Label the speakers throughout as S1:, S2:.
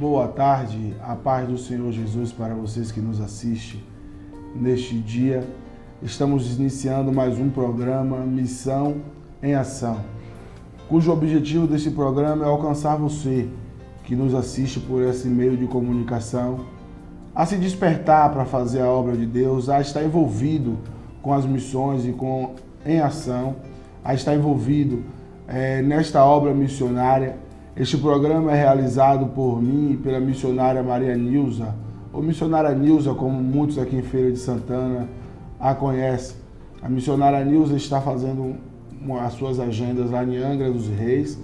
S1: Boa tarde, a paz do Senhor Jesus para vocês que nos assistem neste dia. Estamos iniciando mais um programa Missão em Ação, cujo objetivo desse programa é alcançar você que nos assiste por esse meio de comunicação, a se despertar para fazer a obra de Deus, a estar envolvido com as missões e em ação, a estar envolvido nesta obra missionária. Este programa é realizado por mim e pela missionária Maria Nilza, ou missionária Nilza, como muitos aqui em Feira de Santana a conhecem. A missionária Nilza está fazendo as suas agendas lá em Angra dos Reis.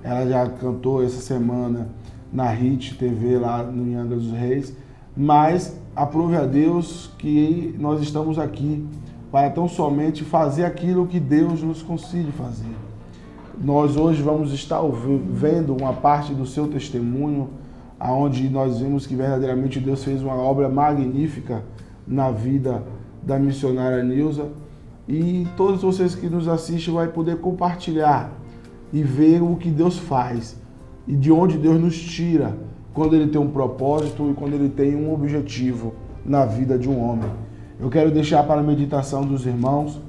S1: Ela já cantou essa semana na HIT TV lá em Angra dos Reis. Mas aprove a Deus que nós estamos aqui para tão somente fazer aquilo que Deus nos concede fazer. Nós hoje vamos estar vendo uma parte do seu testemunho, onde nós vimos que verdadeiramente Deus fez uma obra magnífica na vida da missionária Nilza, e todos vocês que nos assistem vão poder compartilhar e ver o que Deus faz e de onde Deus nos tira quando Ele tem um propósito e quando Ele tem um objetivo na vida de um homem. Eu quero deixar para a meditação dos irmãos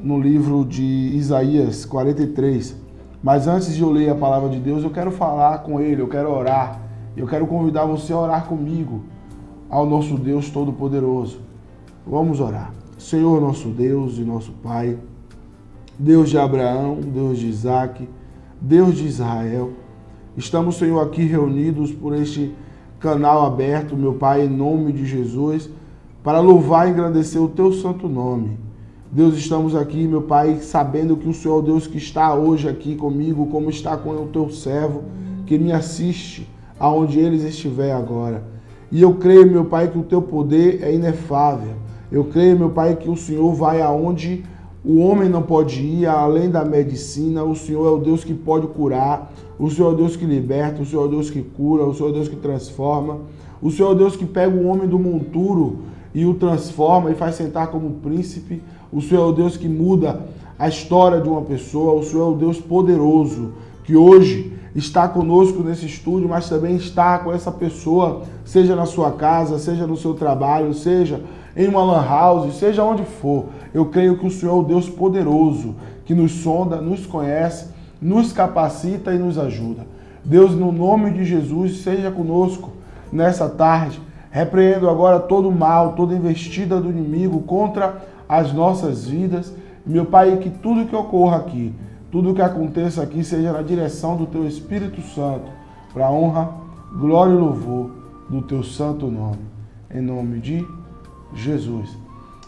S1: no livro de Isaías 43. Mas antes de eu ler a palavra de Deus, eu quero falar com Ele, eu quero orar. Eu quero convidar você a orar comigo ao nosso Deus Todo-Poderoso. Vamos orar. Senhor, nosso Deus e nosso Pai, Deus de Abraão, Deus de Isaac, Deus de Israel, estamos, Senhor, aqui reunidos por este canal aberto, meu Pai, em nome de Jesus, para louvar e engrandecer o Teu santo nome. Deus, estamos aqui, meu Pai, sabendo que o Senhor é o Deus que está hoje aqui comigo, como está com o Teu servo, que me assiste aonde eles estiver agora. E eu creio, meu Pai, que o Teu poder é inefável. Eu creio, meu Pai, que o Senhor vai aonde o homem não pode ir, além da medicina. O Senhor é o Deus que pode curar, o Senhor é o Deus que liberta, o Senhor é o Deus que cura, o Senhor é o Deus que transforma, o Senhor é o Deus que pega o homem do monturo e o transforma e faz sentar como príncipe. O Senhor é o Deus que muda a história de uma pessoa. O Senhor é o Deus poderoso que hoje está conosco nesse estúdio, mas também está com essa pessoa, seja na sua casa, seja no seu trabalho, seja em uma lan house, seja onde for. Eu creio que o Senhor é o Deus poderoso que nos sonda, nos conhece, nos capacita e nos ajuda. Deus, no nome de Jesus, seja conosco nessa tarde. Repreendo agora todo o mal, toda investida do inimigo contra as nossas vidas. Meu Pai, que tudo que ocorra aqui, tudo que aconteça aqui, seja na direção do Teu Espírito Santo, para a honra, glória e louvor do Teu santo nome. Em nome de Jesus.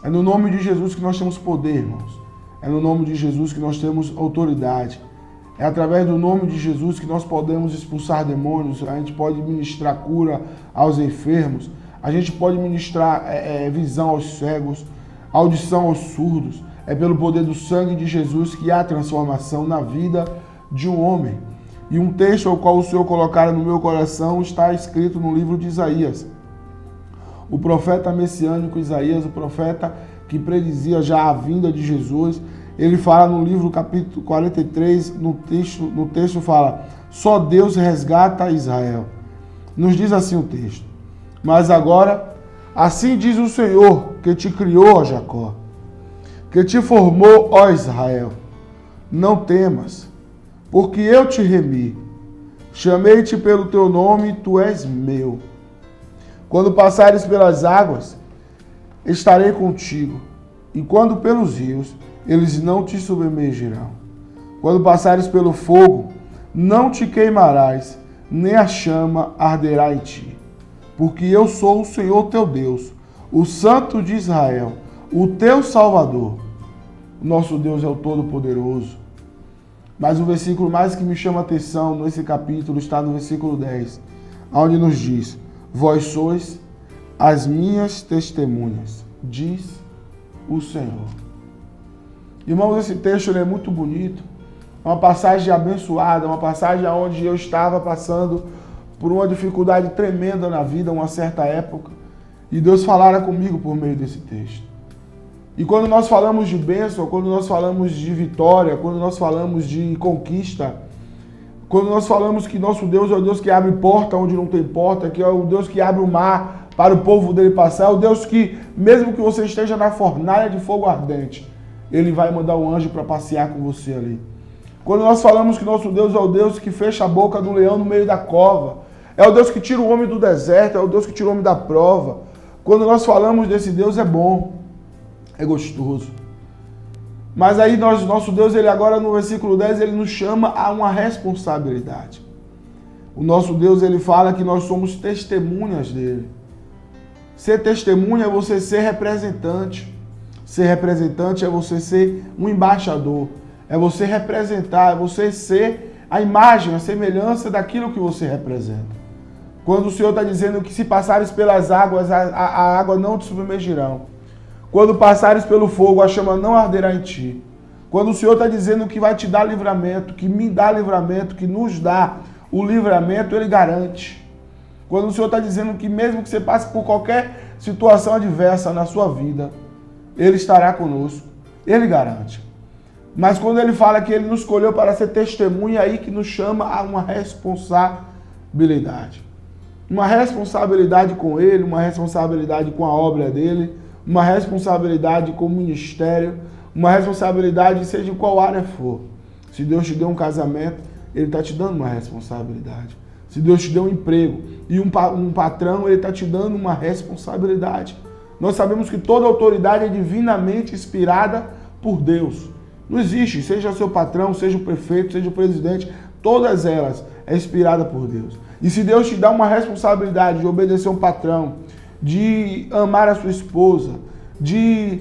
S1: É no nome de Jesus que nós temos poder, irmãos. É no nome de Jesus que nós temos autoridade. É através do nome de Jesus que nós podemos expulsar demônios, a gente pode ministrar cura aos enfermos, a gente pode ministrar visão aos cegos, audição aos surdos. É pelo poder do sangue de Jesus que há transformação na vida de um homem. E um texto ao qual o Senhor colocara no meu coração está escrito no livro de Isaías. O profeta messiânico Isaías, o profeta que predizia já a vinda de Jesus, ele fala no livro capítulo 43, no texto fala: só Deus resgata Israel. Nos diz assim o texto: mas agora, assim diz o Senhor que te criou, ó Jacó, que te formou, ó Israel, não temas, porque eu te remi, chamei-te pelo teu nome, tu és meu. Quando passares pelas águas, estarei contigo, e quando pelos rios, eles não te submergirão. Quando passares pelo fogo, não te queimarás, nem a chama arderá em ti. Porque eu sou o Senhor teu Deus, o Santo de Israel, o teu Salvador. Nosso Deus é o Todo-Poderoso. Mas o versículo mais que me chama a atenção nesse capítulo está no versículo 10, onde nos diz: vós sois as minhas testemunhas, diz o Senhor. Irmãos, esse texto é muito bonito, é uma passagem abençoada, uma passagem onde eu estava passando por uma dificuldade tremenda na vida, uma certa época, e Deus falara comigo por meio desse texto. E quando nós falamos de bênção, quando nós falamos de vitória, quando nós falamos de conquista, Quando nós falamos que nosso Deus é o Deus que abre porta onde não tem porta, que é o Deus que abre o mar para o povo dele passar, é o Deus que, mesmo que você esteja na fornalha de fogo ardente, ele vai mandar um anjo para passear com você ali. Quando nós falamos que nosso Deus é o Deus que fecha a boca do leão no meio da cova, é o Deus que tira o homem do deserto, é o Deus que tira o homem da prova. Quando nós falamos desse Deus, é bom, é gostoso. Mas aí nosso Deus, ele agora no versículo 10, ele nos chama a uma responsabilidade. O nosso Deus, ele fala que nós somos testemunhas dele. Ser testemunha é você ser representante. Ser representante é você ser um embaixador. É você representar, é você ser a imagem, a semelhança daquilo que você representa. Quando o Senhor está dizendo que se passares pelas águas, a água não te submergirão. Quando passares pelo fogo, a chama não arderá em ti. Quando o Senhor está dizendo que vai te dar livramento, que me dá livramento, que nos dá o livramento, Ele garante. Quando o Senhor está dizendo que mesmo que você passe por qualquer situação adversa na sua vida, Ele estará conosco. Ele garante. Mas quando Ele fala que Ele nos escolheu para ser testemunha, é aí que nos chama a uma responsabilidade. Uma responsabilidade com Ele, uma responsabilidade com a obra dEle, uma responsabilidade com o ministério, uma responsabilidade seja em qual área for. Se Deus te deu um casamento, Ele está te dando uma responsabilidade. Se Deus te deu um emprego e um patrão, Ele está te dando uma responsabilidade. Nós sabemos que toda autoridade é divinamente inspirada por Deus. Não existe, seja seu patrão, seja o prefeito, seja o presidente, todas elas é inspirada por Deus. E se Deus te dá uma responsabilidade de obedecer um patrão, de amar a sua esposa, de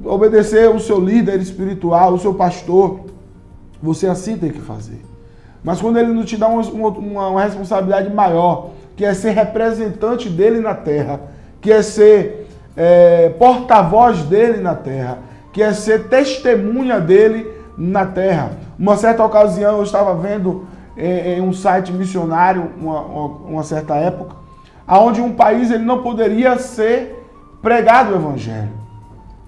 S1: obedecer o seu líder espiritual, o seu pastor, você assim tem que fazer. Mas quando Ele não te dá uma responsabilidade maior, que é ser representante dEle na terra, que é ser porta-voz dEle na terra, que é ser testemunha dEle na terra. Uma certa ocasião eu estava vendo em um site missionário, uma certa época, aonde um país ele não poderia ser pregado o evangelho.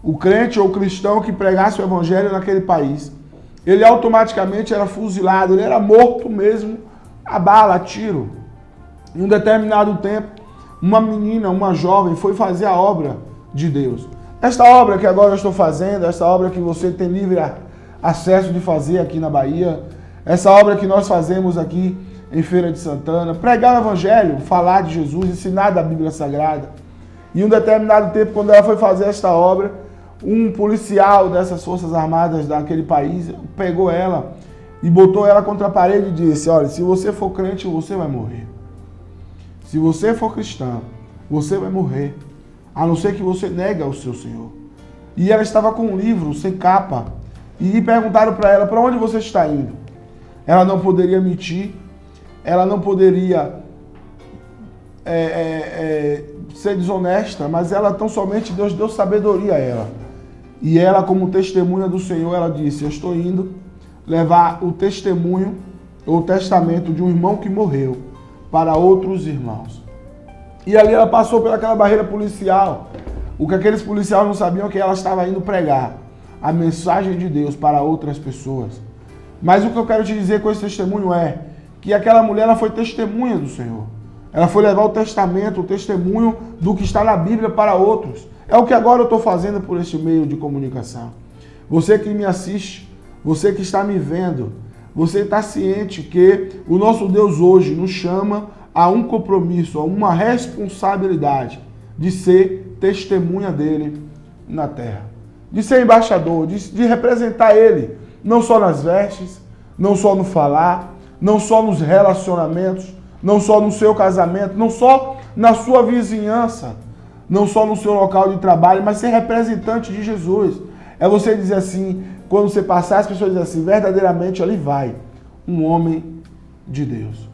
S1: O crente ou o cristão que pregasse o evangelho naquele país, ele automaticamente era fuzilado, ele era morto mesmo a bala, a tiro. Em um determinado tempo, uma menina, uma jovem, foi fazer a obra de Deus. Esta obra que agora eu estou fazendo, esta obra que você tem livre acesso de fazer aqui na Bahia, essa obra que nós fazemos aqui em Feira de Santana, pregar o evangelho, falar de Jesus, ensinar da Bíblia Sagrada. E em um determinado tempo, quando ela foi fazer esta obra, um policial dessas Forças Armadas daquele país pegou ela e botou ela contra a parede e disse: olha, se você for crente, você vai morrer. Se você for cristão, você vai morrer, a não ser que você negue ao seu Senhor. E ela estava com um livro sem capa e perguntaram para ela: para onde você está indo? Ela não poderia mentir, ela não poderia ser desonesta, mas ela tão somente Deus deu sabedoria a ela. E ela, como testemunha do Senhor, ela disse: eu estou indo levar o testemunho ou o testamento de um irmão que morreu para outros irmãos. E ali ela passou pelaquela barreira policial. O que aqueles policiais não sabiam é que ela estava indo pregar a mensagem de Deus para outras pessoas. Mas o que eu quero te dizer com esse testemunho é que aquela mulher ela foi testemunha do Senhor. Ela foi levar o testamento, o testemunho do que está na Bíblia para outros. É o que agora eu estou fazendo por este meio de comunicação. Você que me assiste, você que está me vendo, você está ciente que o nosso Deus hoje nos chama a um compromisso, a uma responsabilidade de ser testemunha dele na terra. De ser embaixador, de representar ele, não só nas vestes, não só no falar, não só nos relacionamentos, não só no seu casamento, não só na sua vizinhança, não só no seu local de trabalho, mas ser representante de Jesus. É você dizer assim, quando você passar, as pessoas dizem assim: verdadeiramente ali vai um homem de Deus.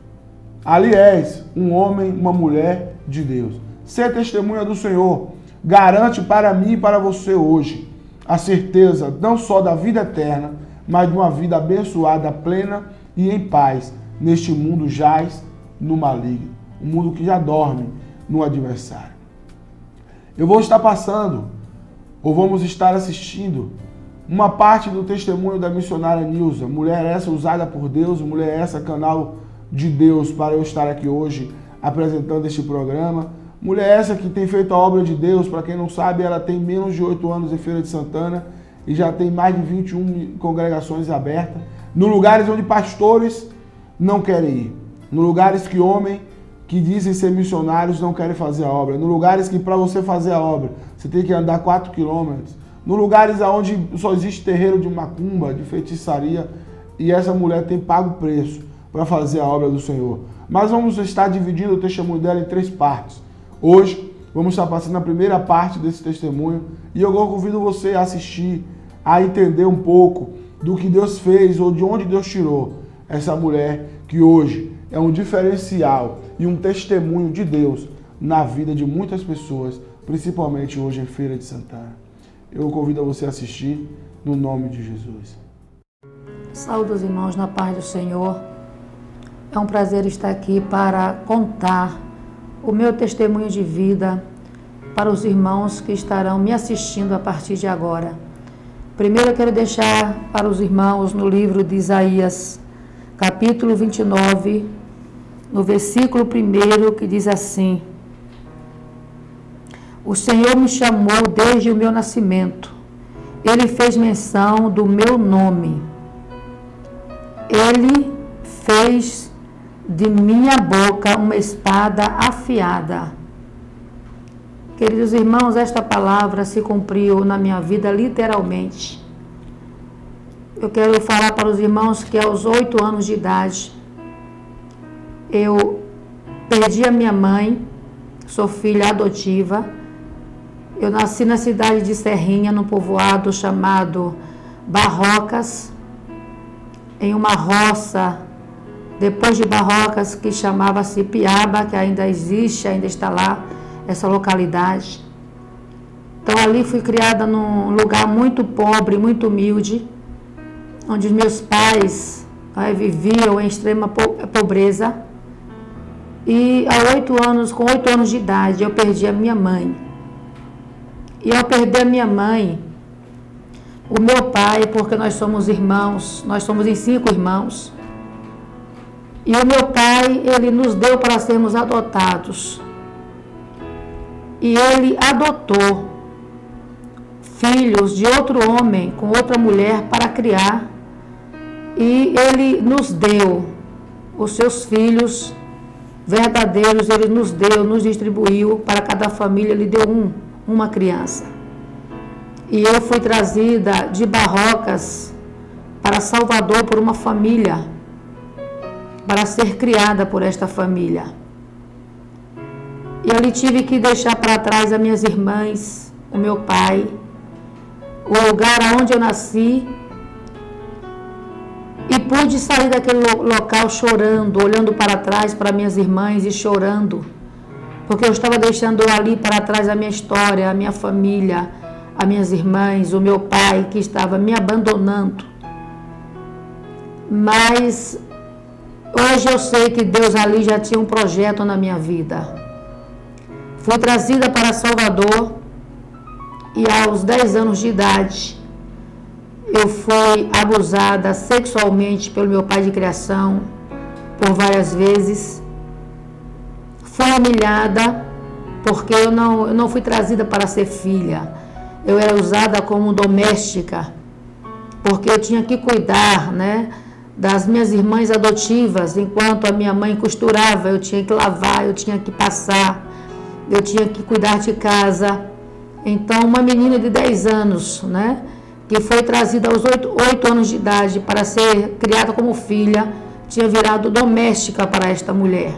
S1: Ali és um homem, uma mulher de Deus. Ser testemunha do Senhor garante para mim e para você hoje a certeza não só da vida eterna, mas de uma vida abençoada, plena e em paz neste mundo jaz no maligno, um mundo que já dorme no adversário. Eu vou estar passando, ou vamos estar assistindo, uma parte do testemunho da missionária Nilza, mulher essa usada por Deus, mulher essa canal de Deus para eu estar aqui hoje apresentando este programa. Mulher essa que tem feito a obra de Deus. Para quem não sabe, ela tem menos de 8 anos em Feira de Santana e já tem mais de 21 congregações abertas, no lugares onde pastores não querem ir, no lugares que homens que dizem ser missionários não querem fazer a obra, no lugares que para você fazer a obra você tem que andar 4 quilômetros, no lugares onde só existe terreiro de macumba, de feitiçaria, e essa mulher tem pago preço para fazer a obra do Senhor. Mas vamos estar dividindo o testemunho dela em 3 partes. Hoje vamos estar passando a primeira parte desse testemunho e eu convido você a assistir, a entender um pouco do que Deus fez ou de onde Deus tirou essa mulher que hoje é um diferencial e um testemunho de Deus na vida de muitas pessoas, principalmente hoje em Feira de Santana. Eu convido você a assistir no nome de Jesus.
S2: Saúde os irmãos na paz do Senhor. É um prazer estar aqui para contar o meu testemunho de vida para os irmãos que estarão me assistindo a partir de agora. Primeiro eu quero deixar para os irmãos no livro de Isaías, capítulo 29, no versículo 1, que diz assim: O Senhor me chamou desde o meu nascimento. Ele fez menção do meu nome. Ele fez de minha boca uma espada afiada. Queridos irmãos, esta palavra se cumpriu na minha vida literalmente. Eu quero falar para os irmãos que aos 8 anos de idade, eu perdi a minha mãe, sou filha adotiva. Eu nasci na cidade de Serrinha, num povoado chamado Barrocas, em uma roça, depois de Barrocas, que chamava-se Piaba, que ainda existe, ainda está lá, essa localidade. Então ali fui criada num lugar muito pobre, muito humilde, onde meus pais viviam em extrema pobreza. E com 8 anos de idade, eu perdi a minha mãe. E ao perder a minha mãe, o meu pai, porque nós somos irmãos, nós somos em 5 irmãos, e o meu pai, ele nos deu para sermos adotados. E ele adotou filhos de outro homem com outra mulher para criar. E ele nos deu os seus filhos verdadeiros, ele nos deu, nos distribuiu, para cada família ele deu uma criança. E eu fui trazida de Barrocas para Salvador por uma família, para ser criada por esta família. E ali tive que deixar para trás as minhas irmãs, o meu pai, o lugar onde eu nasci, e pude sair daquele local chorando, olhando para trás para minhas irmãs e chorando, porque eu estava deixando ali para trás a minha história, a minha família, as minhas irmãs, o meu pai que estava me abandonando. Mas hoje eu sei que Deus ali já tinha um projeto na minha vida. Fui trazida para Salvador e aos 10 anos de idade eu fui abusada sexualmente pelo meu pai de criação por várias vezes. Fui humilhada porque eu não fui trazida para ser filha. Eu era usada como doméstica porque eu tinha que cuidar, das minhas irmãs adotivas. Enquanto a minha mãe costurava, eu tinha que lavar, eu tinha que passar, eu tinha que cuidar de casa. Então, uma menina de 10 anos, que foi trazida aos 8 anos de idade para ser criada como filha, tinha virado doméstica para esta mulher.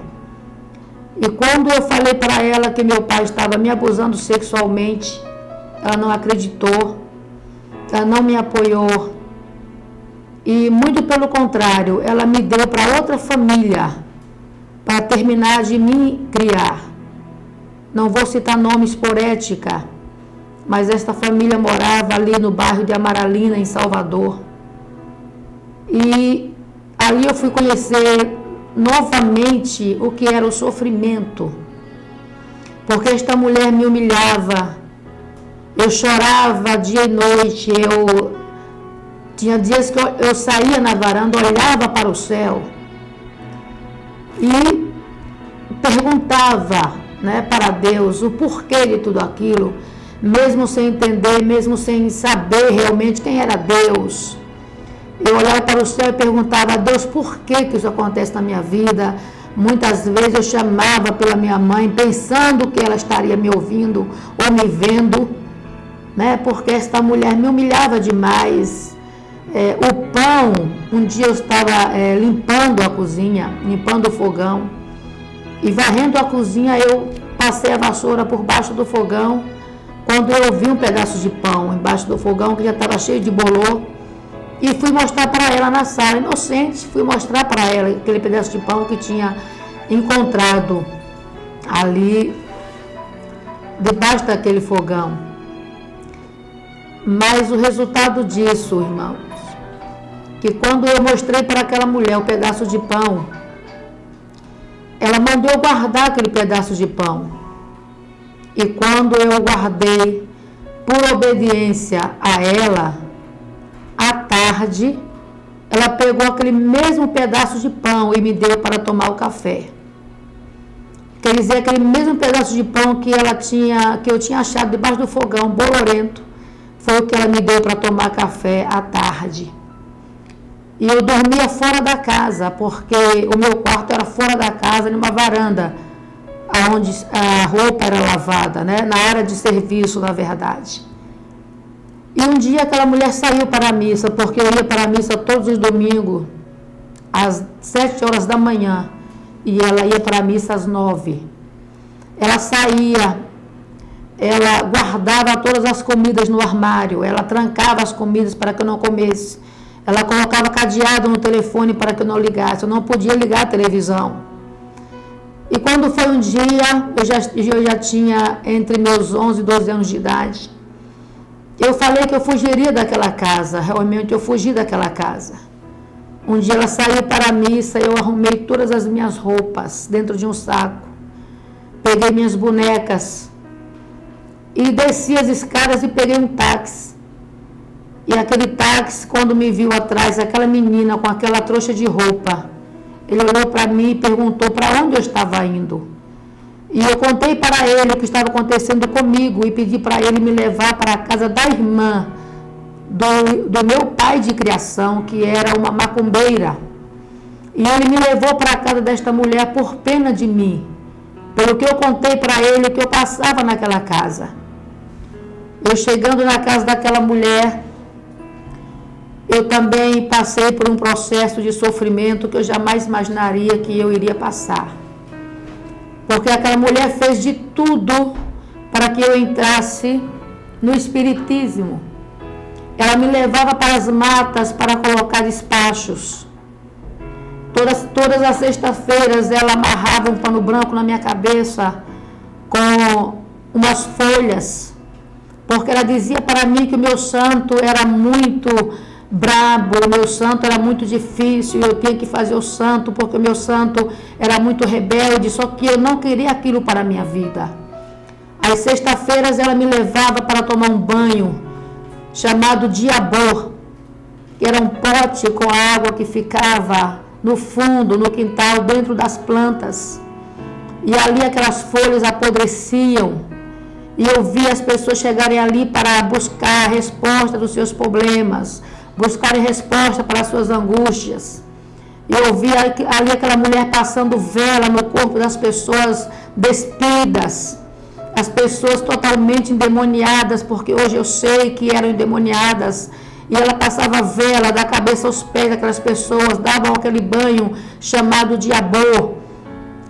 S2: E quando eu falei para ela que meu pai estava me abusando sexualmente, ela não acreditou, ela não me apoiou. E muito pelo contrário, ela me deu para outra família, para terminar de me criar. Não vou citar nomes por ética, mas esta família morava ali no bairro de Amaralina, em Salvador. E ali eu fui conhecer novamente o que era o sofrimento, porque esta mulher me humilhava. Eu chorava dia e noite, eu Tinha dias que eu saía na varanda, olhava para o céu e perguntava, né, para Deus o porquê de tudo aquilo, mesmo sem entender, mesmo sem saber realmente quem era Deus. Eu olhava para o céu e perguntava a Deus por que isso acontece na minha vida. Muitas vezes eu chamava pela minha mãe, pensando que ela estaria me ouvindo ou me vendo, né? Porque esta mulher me humilhava demais. O pão, um dia eu estava limpando a cozinha, limpando o fogão, e varrendo a cozinha, eu passei a vassoura por baixo do fogão, quando eu vi um pedaço de pão embaixo do fogão, que já estava cheio de bolor, e fui mostrar para ela na sala, inocente, fui mostrar para ela aquele pedaço de pão que tinha encontrado ali, debaixo daquele fogão. Mas o resultado disso, irmãos, que quando eu mostrei para aquela mulher o pedaço de pão, ela mandou eu guardar aquele pedaço de pão. E quando eu guardei, por obediência a ela, à tarde, ela pegou aquele mesmo pedaço de pão e me deu para tomar o café. Quer dizer, aquele mesmo pedaço de pão que eu tinha achado debaixo do fogão, bolorento, foi o que ela me deu para tomar café à tarde. E eu dormia fora da casa, porque o meu quarto era fora da casa, numa varanda, onde a roupa era lavada, né? Na área de serviço, na verdade. E um dia aquela mulher saiu para a missa, porque eu ia para a missa todos os domingos, às 7 horas da manhã, e ela ia para a missa às 9. Ela saía, ela guardava todas as comidas no armário, ela trancava as comidas para que eu não comesse, ela colocava cadeado no telefone para que eu não ligasse, eu não podia ligar a televisão. E quando foi um dia, eu já tinha entre meus 11 e 12 anos de idade, eu falei que eu fugiria daquela casa, realmente eu fugi daquela casa. Um dia ela saiu para a missa, eu arrumei todas as minhas roupas dentro de um saco, peguei minhas bonecas e desci as escadas e peguei um táxi. E aquele táxi, quando me viu atrás, aquela menina com aquela trouxa de roupa, ele olhou para mim e perguntou para onde eu estava indo. E eu contei para ele o que estava acontecendo comigo e pedi para ele me levar para a casa da irmã do meu pai de criação, que era uma macumbeira. E ele me levou para a casa desta mulher por pena de mim, pelo que eu contei para ele que eu passava naquela casa. Eu chegando na casa daquela mulher, eu também passei por um processo de sofrimento que eu jamais imaginaria que eu iria passar. Porque aquela mulher fez de tudo para que eu entrasse no espiritismo. Ela me levava para as matas para colocar despachos. Todas as sextas-feiras ela amarrava um pano branco na minha cabeça com umas folhas. Porque ela dizia para mim que o meu santo era muito brabo, o meu santo era muito difícil, eu tinha que fazer o santo, porque o meu santo era muito rebelde, só que eu não queria aquilo para a minha vida. Às sextas-feiras ela me levava para tomar um banho, chamado diabor, que era um pote com água que ficava no fundo, no quintal, dentro das plantas. E ali aquelas folhas apodreciam, e eu via as pessoas chegarem ali para buscar a resposta dos seus problemas, buscarem resposta para as suas angústias. E eu via ali aquela mulher passando vela no corpo das pessoas despidas, as pessoas totalmente endemoniadas, porque hoje eu sei que eram endemoniadas, e ela passava vela da cabeça aos pés daquelas pessoas, davam aquele banho chamado diabor,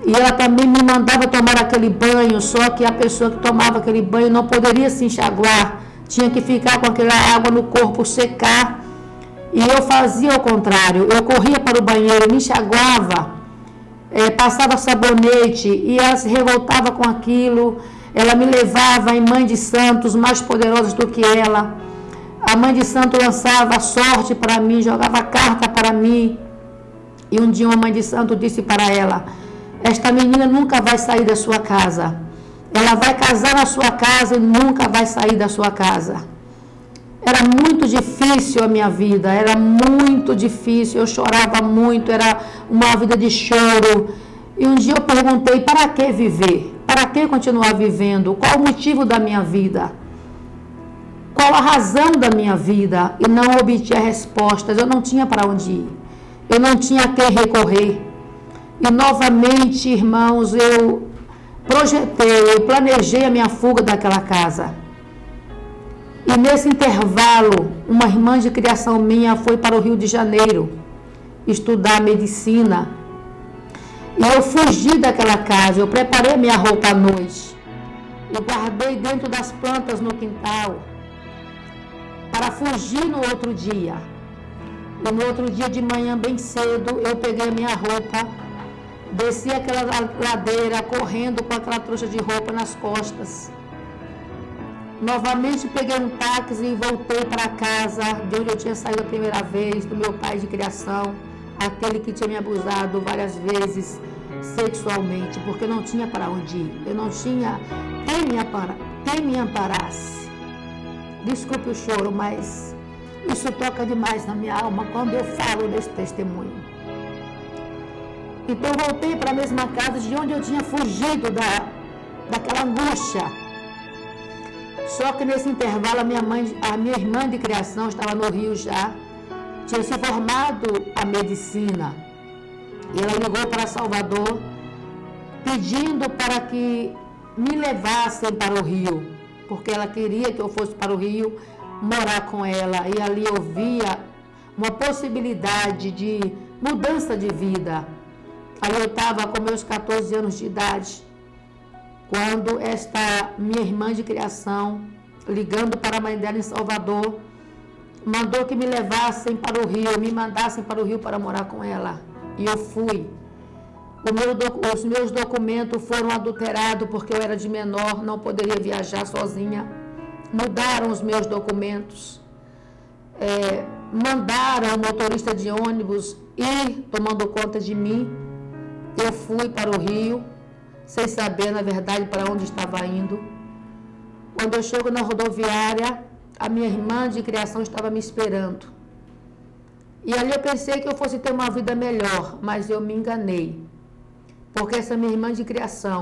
S2: e ela também me mandava tomar aquele banho, só que a pessoa que tomava aquele banho não poderia se enxaguar, tinha que ficar com aquela água no corpo, secar. E eu fazia o contrário, eu corria para o banheiro, me enxaguava, passava sabonete, e ela se revoltava com aquilo. Ela me levava em mãe de santos mais poderosas do que ela. A mãe de santo lançava sorte para mim, jogava carta para mim. E um dia uma mãe de santo disse para ela: esta menina nunca vai sair da sua casa. Ela vai casar na sua casa e nunca vai sair da sua casa. Era muito difícil a minha vida, era muito difícil, eu chorava muito, era uma vida de choro. E um dia eu perguntei, para que viver? Para que continuar vivendo? Qual o motivo da minha vida? Qual a razão da minha vida? E não obtinha respostas, eu não tinha para onde ir, eu não tinha a quem recorrer. E novamente, irmãos, eu projetei, eu planejei a minha fuga daquela casa. E nesse intervalo, uma irmã de criação minha foi para o Rio de Janeiro estudar medicina. E eu fugi daquela casa, eu preparei minha roupa à noite. Eu guardei dentro das plantas no quintal para fugir no outro dia. E no outro dia de manhã, bem cedo, eu peguei minha roupa, desci aquela ladeira correndo com aquela trouxa de roupa nas costas. Novamente peguei um táxi e voltei para casa de onde eu tinha saído a primeira vez, do meu pai de criação, aquele que tinha me abusado várias vezes sexualmente, porque eu não tinha para onde ir, eu não tinha quem me amparasse. Desculpe o choro, mas isso toca demais na minha alma quando eu falo desse testemunho. Então eu voltei para a mesma casa de onde eu tinha fugido daquela angústia. Só que nesse intervalo a minha irmã de criação estava no Rio já, tinha se formado a medicina. E ela ligou para Salvador pedindo para que me levassem para o Rio, porque ela queria que eu fosse para o Rio morar com ela. E ali eu via uma possibilidade de mudança de vida. Aí eu estava com meus 14 anos de idade, quando esta minha irmã de criação, ligando para a mãe dela em Salvador, mandou que me levassem para o Rio, me mandassem para o Rio para morar com ela. E eu fui. Os meus documentos foram adulterados porque eu era de menor, não poderia viajar sozinha. Mudaram os meus documentos. Mandaram o motorista de ônibus ir tomando conta de mim. Eu fui para o Rio, sem saber, na verdade, para onde estava indo. Quando eu chego na rodoviária, a minha irmã de criação estava me esperando. E ali eu pensei que eu fosse ter uma vida melhor, mas eu me enganei. Porque essa minha irmã de criação,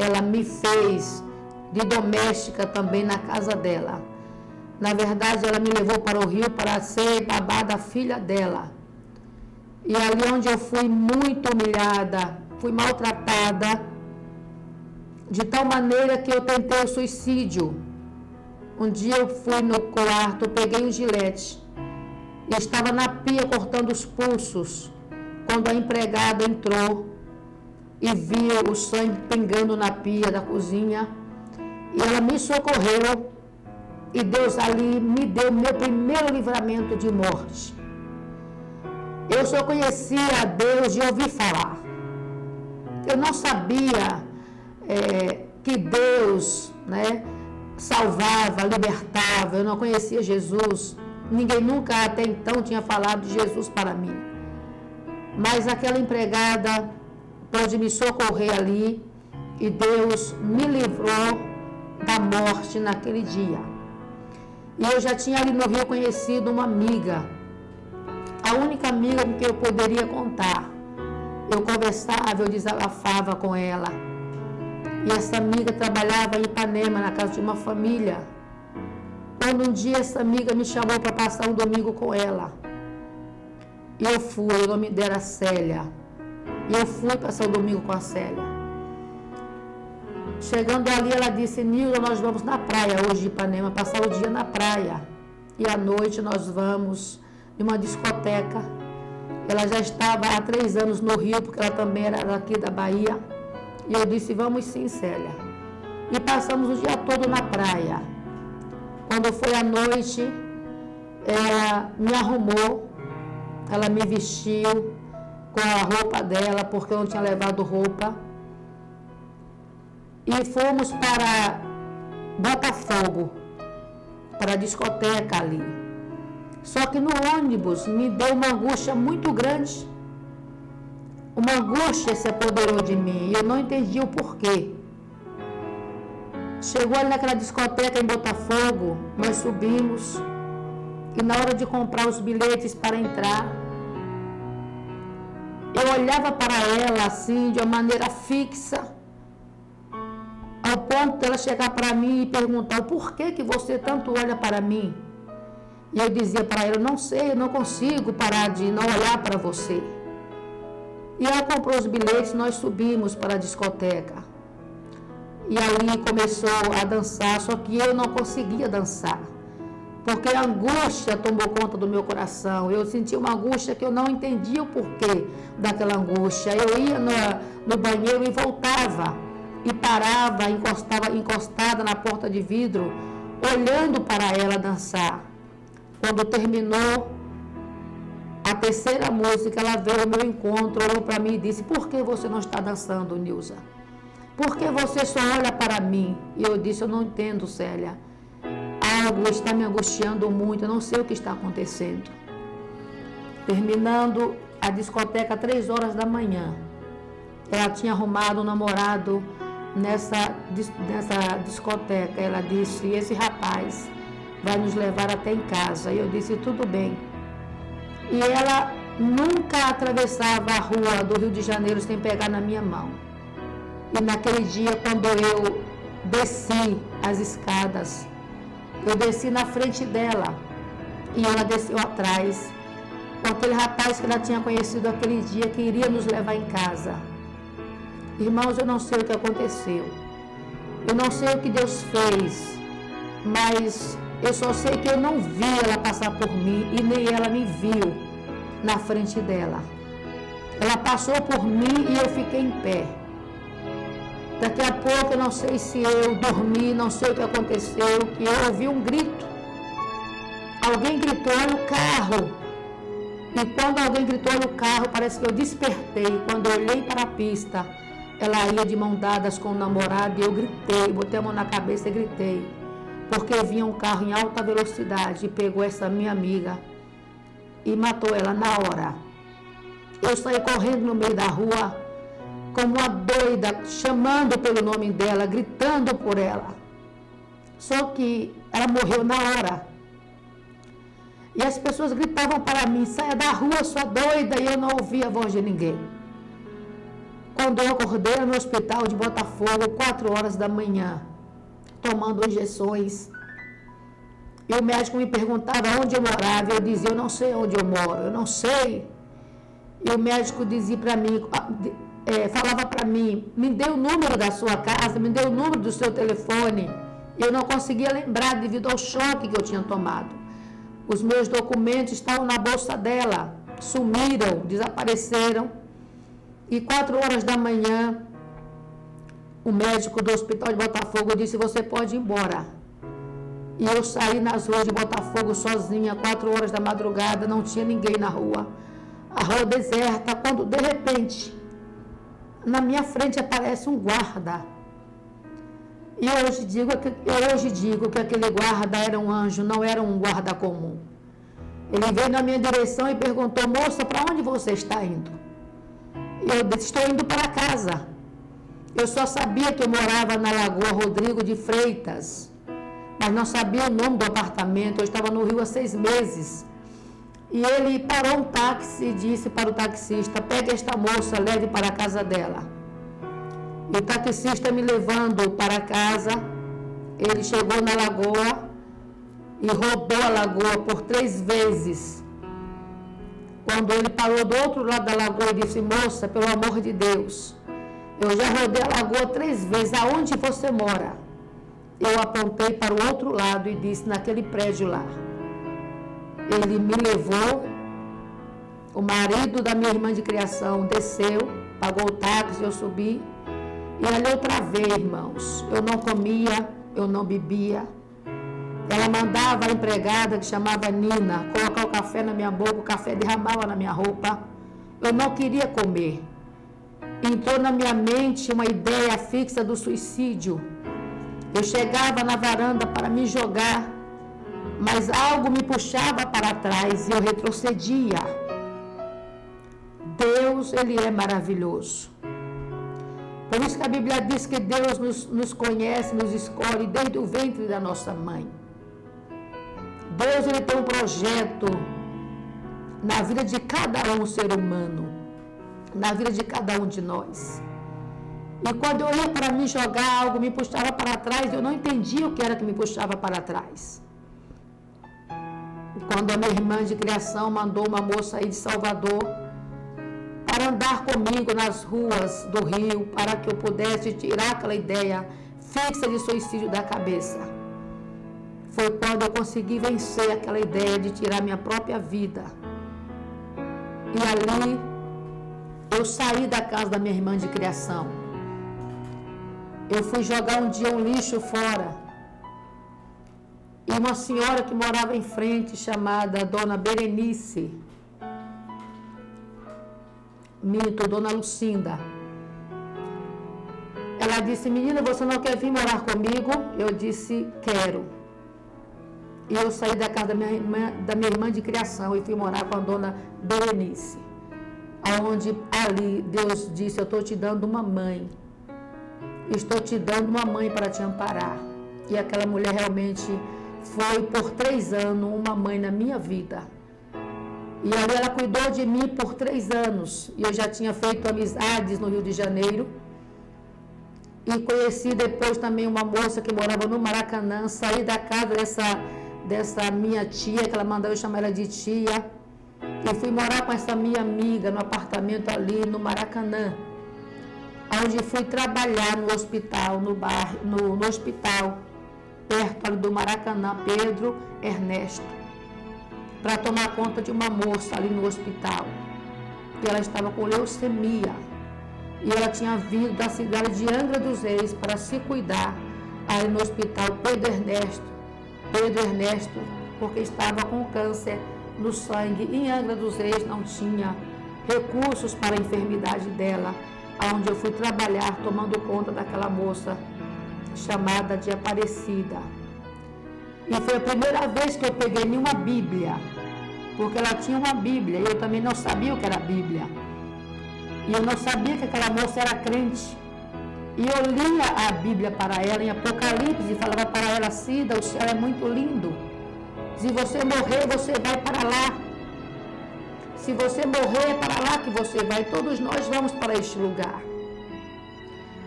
S2: ela me fez de doméstica também na casa dela. Na verdade, ela me levou para o Rio para ser babá da filha dela. E ali onde eu fui muito humilhada, fui maltratada, de tal maneira que eu tentei o suicídio. Um dia eu fui no quarto, peguei um gilete e estava na pia cortando os pulsos, quando a empregada entrou e viu o sangue pingando na pia da cozinha, e ela me socorreu, e Deus ali me deu meu primeiro livramento de morte. Eu só conhecia a Deus de ouvir falar. Eu não sabia que Deus, salvava, libertava. Eu não conhecia Jesus. Ninguém nunca até então tinha falado de Jesus para mim. Mas aquela empregada pôde me socorrer ali e Deus me livrou da morte naquele dia. E eu já tinha ali no Rio conhecido uma amiga, a única amiga com quem eu poderia contar. Eu conversava, eu desabafava com ela. E essa amiga trabalhava em Ipanema, na casa de uma família. Quando um dia essa amiga me chamou para passar um domingo com ela. E eu fui, o nome dela era Célia. E eu fui passar o domingo com a Célia. Chegando ali, ela disse: Nilda, nós vamos na praia hoje de Ipanema, passar o dia na praia. E à noite nós vamos em uma discoteca. Ela já estava há 3 anos no Rio, porque ela também era daqui da Bahia. E eu disse: vamos sim, Célia. E passamos o dia todo na praia. Quando foi à noite, ela me arrumou, ela me vestiu com a roupa dela, porque eu não tinha levado roupa. E fomos para Botafogo, para a discoteca ali. Só que no ônibus me deu uma angústia muito grande. Uma angústia se apoderou de mim e eu não entendi o porquê. Chegou ali naquela discoteca em Botafogo, nós subimos, e na hora de comprar os bilhetes para entrar, eu olhava para ela assim, de uma maneira fixa, ao ponto dela chegar para mim e perguntar: por que você tanto olha para mim? E eu dizia para ela: eu não sei, eu não consigo parar de não olhar para você. E ela comprou os bilhetes, nós subimos para a discoteca. E ali começou a dançar, só que eu não conseguia dançar, porque a angústia tomou conta do meu coração. Eu sentia uma angústia que eu não entendia o porquê daquela angústia. Eu ia no banheiro e voltava, e parava, encostada na porta de vidro, olhando para ela dançar. Quando terminou a terceira música, ela veio ao meu encontro, olhou para mim e disse: por que você não está dançando, Nilza? Por que você só olha para mim? E eu disse: eu não entendo, Célia. Algo está me angustiando muito, eu não sei o que está acontecendo. Terminando a discoteca 3 horas da manhã, ela tinha arrumado um namorado nessa discoteca. Ela disse: esse rapaz vai nos levar até em casa. E eu disse: tudo bem. E ela nunca atravessava a rua do Rio de Janeiro sem pegar na minha mão. E naquele dia, quando eu desci as escadas, eu desci na frente dela e ela desceu atrás, com aquele rapaz que ela tinha conhecido aquele dia, que iria nos levar em casa. Irmãos, eu não sei o que aconteceu, eu não sei o que Deus fez, mas eu só sei que eu não vi ela passar por mim e nem ela me viu na frente dela. Ela passou por mim e eu fiquei em pé. Daqui a pouco, eu não sei se eu dormi, não sei o que aconteceu, que eu ouvi um grito. Alguém gritou: olha o carro. E quando alguém gritou: olha o carro, parece que eu despertei. Quando eu olhei para a pista, ela ia de mão dadas com o namorado e eu gritei, botei a mão na cabeça e gritei. Porque vinha um carro em alta velocidade e pegou essa minha amiga e matou ela na hora. Eu saí correndo no meio da rua, como uma doida, chamando pelo nome dela, gritando por ela. Só que ela morreu na hora. E as pessoas gritavam para mim: saia da rua, sua doida, e eu não ouvia a voz de ninguém. Quando eu acordei no hospital de Botafogo, 4 horas da manhã, tomando injeções, e o médico me perguntava onde eu morava, eu dizia: eu não sei onde eu moro, eu não sei. E o médico dizia para mim, falava para mim: me dê o número da sua casa, me dê o número do seu telefone. Eu não conseguia lembrar devido ao choque que eu tinha tomado. Os meus documentos estavam na bolsa dela, sumiram, desapareceram. E 4 horas da manhã, o médico do hospital de Botafogo disse: você pode ir embora. E eu saí nas ruas de Botafogo sozinha, 4 horas da madrugada, não tinha ninguém na rua. A rua deserta, quando de repente, na minha frente aparece um guarda. E eu hoje digo que aquele guarda era um anjo, não era um guarda comum. Ele veio na minha direção e perguntou: moça, para onde você está indo? E eu disse: estou indo para casa. Eu só sabia que eu morava na Lagoa Rodrigo de Freitas, mas não sabia o nome do apartamento. Eu estava no Rio há 6 meses. E ele parou um táxi e disse para o taxista: pegue esta moça, leve para a casa dela. E o taxista me levando para casa, ele chegou na lagoa e rodou a lagoa por 3 vezes. Quando ele parou do outro lado da lagoa e disse: moça, pelo amor de Deus, eu já rodei a lagoa 3 vezes, aonde você mora? Eu apontei para o outro lado e disse: naquele prédio lá. Ele me levou, o marido da minha irmã de criação desceu, pagou o táxi, eu subi. E ali eu travei, irmãos. Eu não comia, eu não bebia. Ela mandava a empregada, que chamava Nina, colocar o café na minha boca, o café derramava na minha roupa. Eu não queria comer. Entrou na minha mente uma ideia fixa do suicídio. Eu chegava na varanda para me jogar, mas algo me puxava para trás e eu retrocedia. Deus, Ele é maravilhoso. Por isso que a Bíblia diz que Deus nos conhece, nos escolhe desde o ventre da nossa mãe. Deus, ele tem um projeto na vida de cada um ser humano, na vida de cada um de nós. E quando eu ia para me jogar algo, me puxava para trás, eu não entendia o que era que me puxava para trás. Quando a minha irmã de criação mandou uma moça aí de Salvador para andar comigo nas ruas do Rio, para que eu pudesse tirar aquela ideia fixa de suicídio da cabeça. Foi quando eu consegui vencer aquela ideia de tirar minha própria vida. E ali eu saí da casa da minha irmã de criação. Eu fui jogar um dia um lixo fora. E uma senhora que morava em frente, chamada Dona Berenice, Dona Lucinda, ela disse: menina, você não quer vir morar comigo? Eu disse: quero. E eu saí da casa da minha irmã de criação e fui morar com a Dona Berenice, onde ali Deus disse: eu estou te dando uma mãe, estou te dando uma mãe para te amparar. E aquela mulher realmente foi por 3 anos uma mãe na minha vida. E ali ela cuidou de mim por 3 anos. E eu já tinha feito amizades no Rio de Janeiro. E conheci depois também uma moça que morava no Maracanã. Saí da casa dessa minha tia, que ela mandava eu chamar ela de tia. E fui morar com essa minha amiga no apartamento ali no Maracanã, onde fui trabalhar no hospital, no hospital, perto ali do Maracanã, Pedro Ernesto, para tomar conta de uma moça ali no hospital. E ela estava com leucemia. E ela tinha vindo da cidade de Angra dos Reis para se cuidar ali no hospital Pedro Ernesto, porque estava com câncer no sangue. Em Angra dos Reis não tinha recursos para a enfermidade dela, onde eu fui trabalhar tomando conta daquela moça chamada de Aparecida. E foi a primeira vez que eu peguei nenhuma Bíblia, porque ela tinha uma Bíblia e eu também não sabia o que era Bíblia. E eu não sabia que aquela moça era crente. E eu lia a Bíblia para ela em Apocalipse e falava para ela: Cida, o céu é muito lindo. Se você morrer, você vai para lá. Se você morrer, é para lá que você vai. Todos nós vamos para este lugar.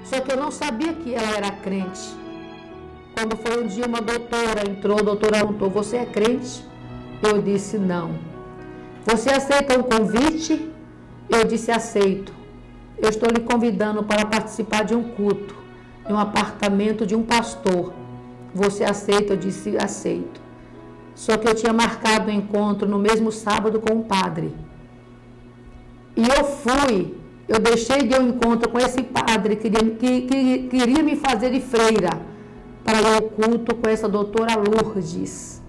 S2: Só que eu não sabia que ela era crente. Quando foi um dia, uma doutora entrou, a doutora perguntou: você é crente? Eu disse: não. Você aceita um convite? Eu disse: aceito. Eu estou lhe convidando para participar de um culto, em um apartamento de um pastor. Você aceita? Eu disse: aceito. Só que eu tinha marcado o encontro no mesmo sábado com um padre. E eu fui, eu deixei de ir ao encontro com esse padre que queria me fazer de freira para ir ao culto com essa doutora Lourdes,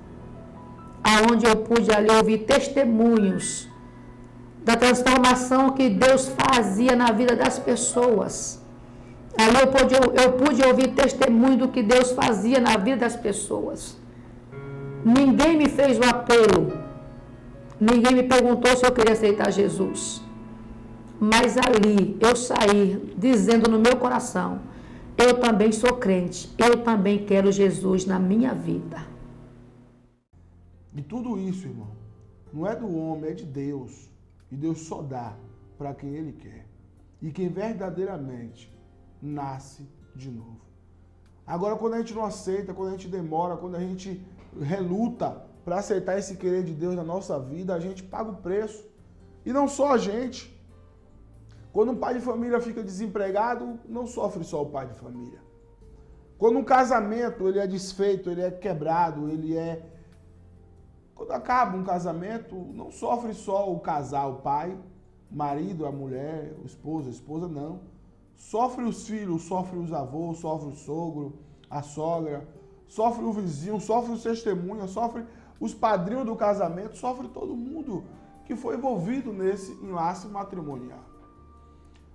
S2: aonde eu pude ali ouvir testemunhos da transformação que Deus fazia na vida das pessoas. Ali eu pude ouvir testemunho do que Deus fazia na vida das pessoas. Ninguém me fez o apelo, ninguém me perguntou se eu queria aceitar Jesus. Mas ali eu saí dizendo no meu coração: eu também sou crente, eu também quero Jesus na minha vida.
S1: E tudo isso, irmão, não é do homem, é de Deus. E Deus só dá para quem Ele quer. E quem verdadeiramente nasce de novo. Agora, quando a gente não aceita, quando a gente demora, quando a gente reluta para aceitar esse querer de Deus na nossa vida, a gente paga o preço. E não só a gente. Quando um pai de família fica desempregado, não sofre só o pai de família. Quando um casamento ele é desfeito, ele é quebrado, Quando acaba um casamento, não sofre só o casal, o pai, o marido, a mulher, o esposo, a esposa, não. Sofre os filhos, sofre os avós, sofre o sogro, a sogra, sofre o vizinho, sofre os testemunhas, sofre os padrinhos do casamento, sofre todo mundo que foi envolvido nesse enlace matrimonial.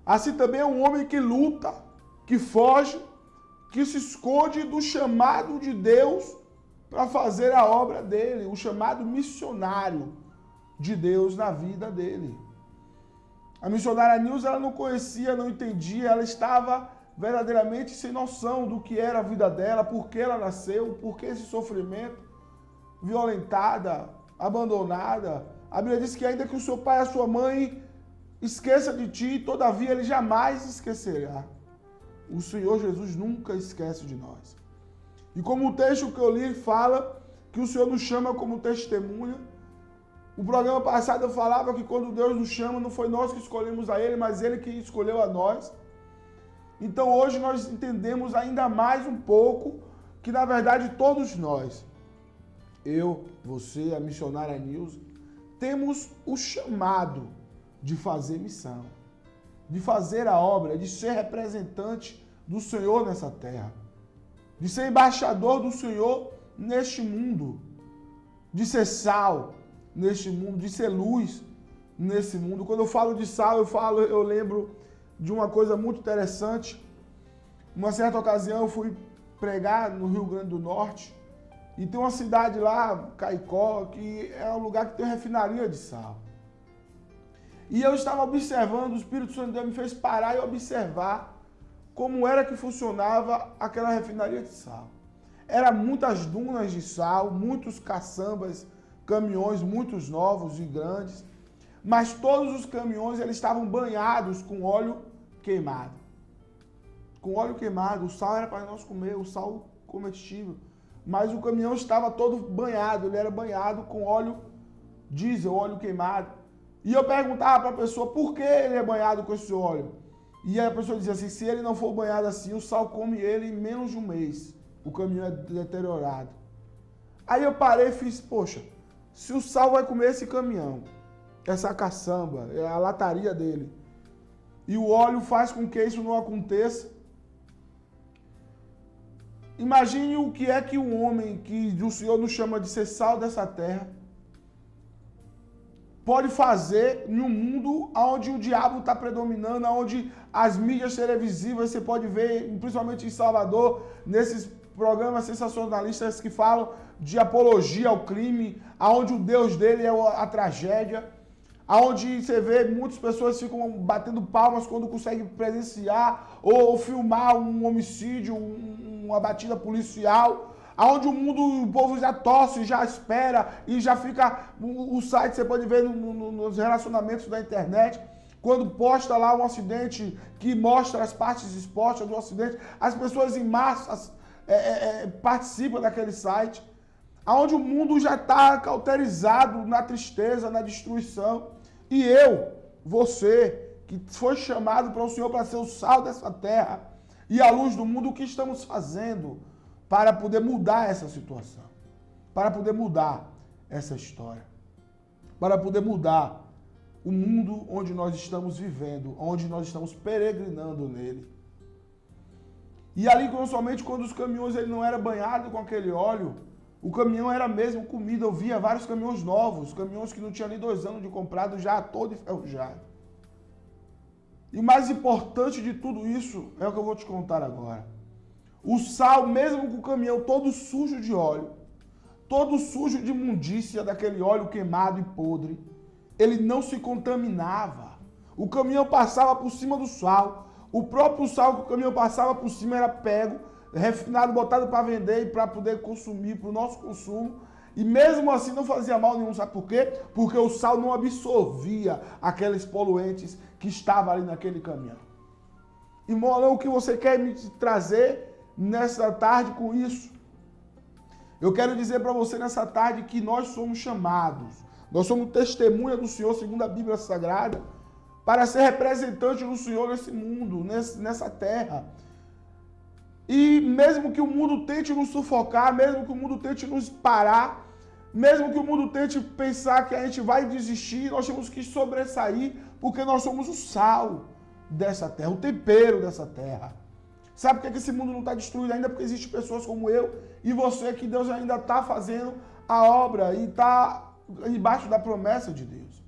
S1: Assim também é um homem que luta, que foge, que se esconde do chamado de Deus para fazer a obra dele, o chamado missionário de Deus na vida dele. A missionária Nilza, ela não conhecia, não entendia, ela estava verdadeiramente sem noção do que era a vida dela, por que ela nasceu, por que esse sofrimento, violentada, abandonada. A Bíblia diz que ainda que o seu pai e a sua mãe esqueça de ti, todavia ele jamais esquecerá. O Senhor Jesus nunca esquece de nós. E como o texto que eu li fala que o Senhor nos chama como testemunha, o programa passado eu falava que quando Deus nos chama, não foi nós que escolhemos a Ele, mas Ele que escolheu a nós. Então hoje nós entendemos ainda mais um pouco que na verdade todos nós, eu, você, a missionária Nilza, temos o chamado de fazer missão, de fazer a obra, de ser representante do Senhor nessa terra, de ser embaixador do Senhor neste mundo, de ser sal neste mundo, de ser luz nesse mundo. Quando eu falo de sal, eu lembro de uma coisa muito interessante. Uma certa ocasião eu fui pregar no Rio Grande do Norte e tem uma cidade lá, Caicó, que é um lugar que tem refinaria de sal. E eu estava observando, o Espírito Santo de Deus me fez parar e observar como era que funcionava aquela refinaria de sal. Eram muitas dunas de sal, muitos caçambas, caminhões, muitos novos e grandes, mas todos os caminhões eles estavam banhados com óleo queimado. Com óleo queimado, o sal era para nós comer, o sal comestível, mas o caminhão estava todo banhado, ele era banhado com óleo diesel, óleo queimado. E eu perguntava para a pessoa por que ele é banhado com esse óleo. E a pessoa dizia assim, se ele não for banhado assim, o sal come ele em menos de um mês. O caminhão é deteriorado. Aí eu parei e fiz, poxa, se o sal vai comer esse caminhão, essa caçamba, é a lataria dele, e o óleo faz com que isso não aconteça, imagine o que é que um homem que o Senhor nos chama de ser sal dessa terra pode fazer em um mundo onde o diabo está predominando, onde as mídias televisivas, você pode ver, principalmente em Salvador, nesses programas sensacionalistas que falam de apologia ao crime, aonde o Deus dele é a tragédia, aonde você vê muitas pessoas ficam batendo palmas quando conseguem presenciar ou filmar um homicídio, uma batida policial, aonde o povo já torce, já espera e já fica... O site você pode ver nos relacionamentos da internet, quando posta lá um acidente que mostra as partes expostas do acidente, as pessoas em massa participam daquele site, aonde o mundo já está cauterizado na tristeza, na destruição. E eu, você, que foi chamado para o Senhor para ser o sal dessa terra e a luz do mundo, o que estamos fazendo para poder mudar essa situação, para poder mudar essa história, para poder mudar o mundo onde nós estamos vivendo, onde nós estamos peregrinando nele. E ali, somente quando os caminhões ele não eram banhados com aquele óleo, o caminhão era mesmo comida. Eu via vários caminhões novos, caminhões que não tinham nem 2 anos de comprado, já todo enferrujado. E o mais importante de tudo isso é o que eu vou te contar agora. O sal, mesmo com o caminhão todo sujo de óleo, todo sujo de imundícia daquele óleo queimado e podre, ele não se contaminava. O caminhão passava por cima do sal. O próprio sal que o caminhão passava por cima era pego, refinado, botado para vender e para poder consumir, para o nosso consumo. E mesmo assim não fazia mal nenhum. Sabe por quê? Porque o sal não absorvia aqueles poluentes que estavam ali naquele caminhão. Irmão, o que você quer me trazer nessa tarde com isso? Eu quero dizer para você nessa tarde que nós somos chamados, nós somos testemunha do Senhor, segundo a Bíblia Sagrada, para ser representante do Senhor nesse mundo, nessa terra. E mesmo que o mundo tente nos sufocar, mesmo que o mundo tente nos parar, mesmo que o mundo tente pensar que a gente vai desistir, nós temos que sobressair, porque nós somos o sal dessa terra, o tempero dessa terra. Sabe por que esse mundo não está destruído ainda? Porque existem pessoas como eu e você, que Deus ainda está fazendo a obra e está embaixo da promessa de Deus.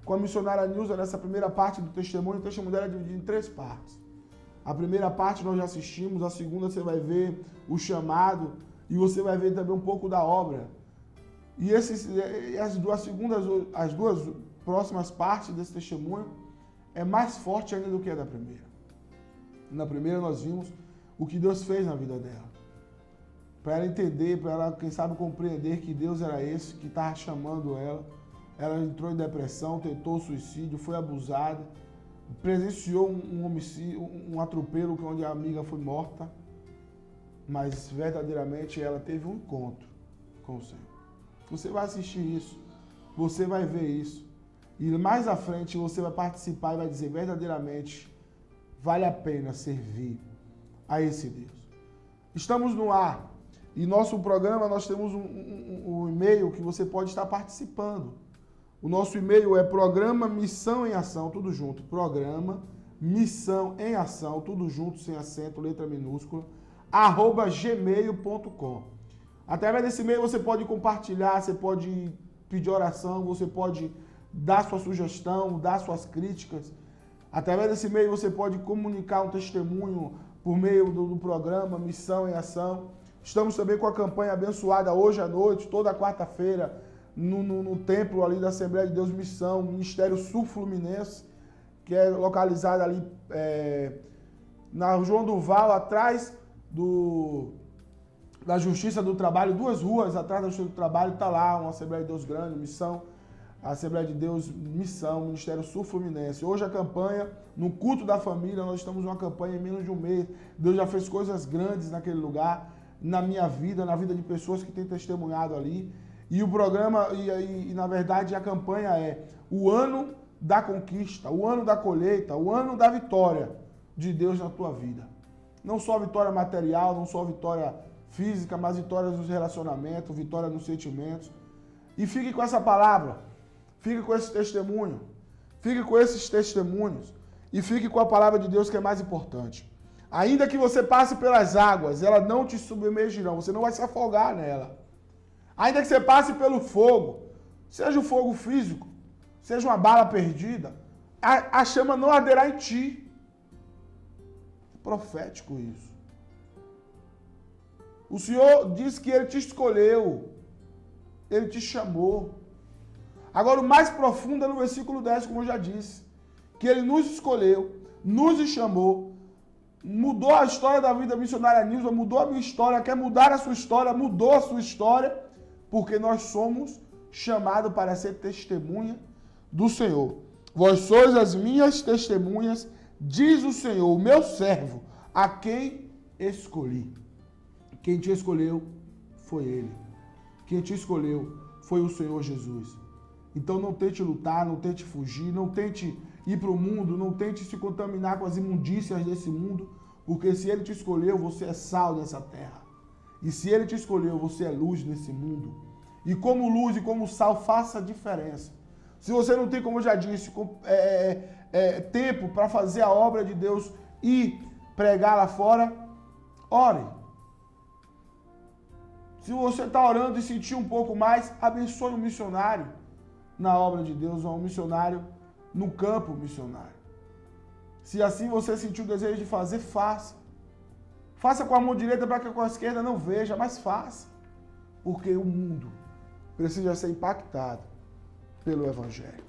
S1: Com a missionária Nilza, nessa primeira parte do testemunho, o testemunho dela é dividido em 3 partes. A primeira parte nós já assistimos, a segunda você vai ver o chamado e você vai ver também um pouco da obra. E as duas próximas partes desse testemunho é mais forte ainda do que a da primeira. Na primeira nós vimos o que Deus fez na vida dela. Para ela entender, para ela, quem sabe, compreender que Deus era esse que estava chamando ela. Ela entrou em depressão, tentou suicídio, foi abusada, presenciou um homicídio, um atropelo onde a amiga foi morta. Mas verdadeiramente ela teve um encontro com o Senhor. Você vai assistir isso, você vai ver isso. E mais à frente você vai participar e vai dizer verdadeiramente vale a pena servir a esse Deus. Estamos no ar. E nosso programa, nós temos um e-mail que você pode estar participando. O nosso e-mail é programa Missão em Ação, tudo junto. Programa Missão em Ação, tudo junto, sem acento, letra minúscula, @gmail.com. Através desse e-mail você pode compartilhar, você pode pedir oração, você pode dar sua sugestão, dar suas críticas. Através desse e-mail você pode comunicar um testemunho por meio do programa Missão em Ação. Estamos também com a campanha abençoada hoje à noite, toda quarta-feira, no templo ali da Assembleia de Deus Missão, Ministério Sul Fluminense, que é localizado ali na João Duval, atrás da Justiça do Trabalho, 2 ruas atrás da Justiça do Trabalho, está lá uma Assembleia de Deus grande, Missão, a Assembleia de Deus Missão, Ministério Sul Fluminense. Hoje a campanha, no culto da família, nós estamos numa campanha em menos de um mês. Deus já fez coisas grandes naquele lugar, na minha vida, na vida de pessoas que têm testemunhado ali. E o programa, na verdade, a campanha é o ano da conquista, o ano da colheita, o ano da vitória de Deus na tua vida. Não só vitória material, não só vitória física, mas vitória nos relacionamentos, vitória nos sentimentos. E fique com essa palavra, fique com esse testemunho, fique com esses testemunhos e fique com a palavra de Deus, que é mais importante. Ainda que você passe pelas águas, ela não te submergirão, você não vai se afogar nela. Ainda que você passe pelo fogo, seja o fogo físico, seja uma bala perdida, a chama não arderá em ti. É profético isso. O Senhor diz que Ele te escolheu, Ele te chamou. Agora o mais profundo é no versículo 10, como eu já disse, que Ele nos escolheu, nos chamou, mudou a história da vida missionária Nilza, mudou a minha história, quer mudar a sua história, mudou a sua história, porque nós somos chamados para ser testemunha do Senhor. Vós sois as minhas testemunhas, diz o Senhor, o meu servo, a quem escolhi. Quem te escolheu foi Ele. Quem te escolheu foi o Senhor Jesus. Então não tente lutar, não tente fugir, não tente ir para o mundo, não tente se contaminar com as imundícias desse mundo, porque se Ele te escolheu, você é sal dessa terra. E se Ele te escolheu, você é luz nesse mundo. E como luz e como sal, faça a diferença. Se você não tem, como eu já disse, tempo para fazer a obra de Deus e pregar lá fora, ore. Se você está orando e sentir um pouco mais, abençoe um missionário na obra de Deus, ou um missionário no campo missionário. Se assim você sentir o desejo de fazer, faça. Faça com a mão direita para que com a esquerda não veja, mas faça. Porque o mundo precisa ser impactado pelo Evangelho.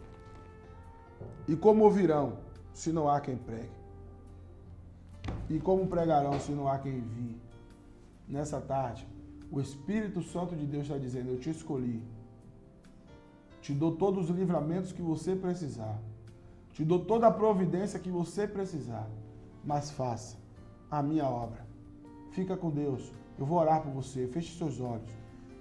S1: E como ouvirão, se não há quem pregue? E como pregarão, se não há quem envie? Nessa tarde, o Espírito Santo de Deus está dizendo, eu te escolhi. Te dou todos os livramentos que você precisar. Te dou toda a providência que você precisar. Mas faça a minha obra. Fica com Deus. Eu vou orar por você. Feche seus olhos.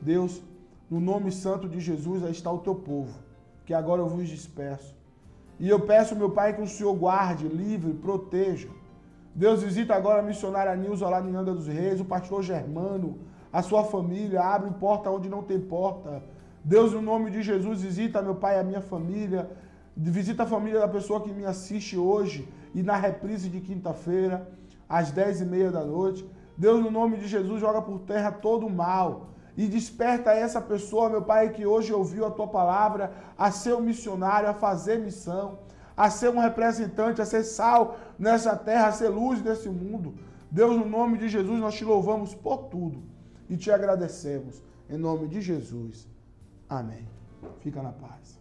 S1: Deus, no nome santo de Jesus, aí está o teu povo, que agora eu vos despeço. E eu peço, meu Pai, que o Senhor guarde, livre, proteja. Deus, visita agora a missionária Nilza lá em Angra dos Reis, o pastor Germano, a sua família, abre porta onde não tem porta. Deus, no nome de Jesus, visita, meu Pai, a minha família, visita a família da pessoa que me assiste hoje e na reprise de quinta-feira, às 10h30 da noite. Deus, no nome de Jesus, joga por terra todo o mal e desperta essa pessoa, meu Pai, que hoje ouviu a Tua palavra, a ser um missionário, a fazer missão, a ser um representante, a ser sal nessa terra, a ser luz nesse mundo. Deus, no nome de Jesus, nós Te louvamos por tudo e Te agradecemos. Em nome de Jesus. Amém. Fica na paz.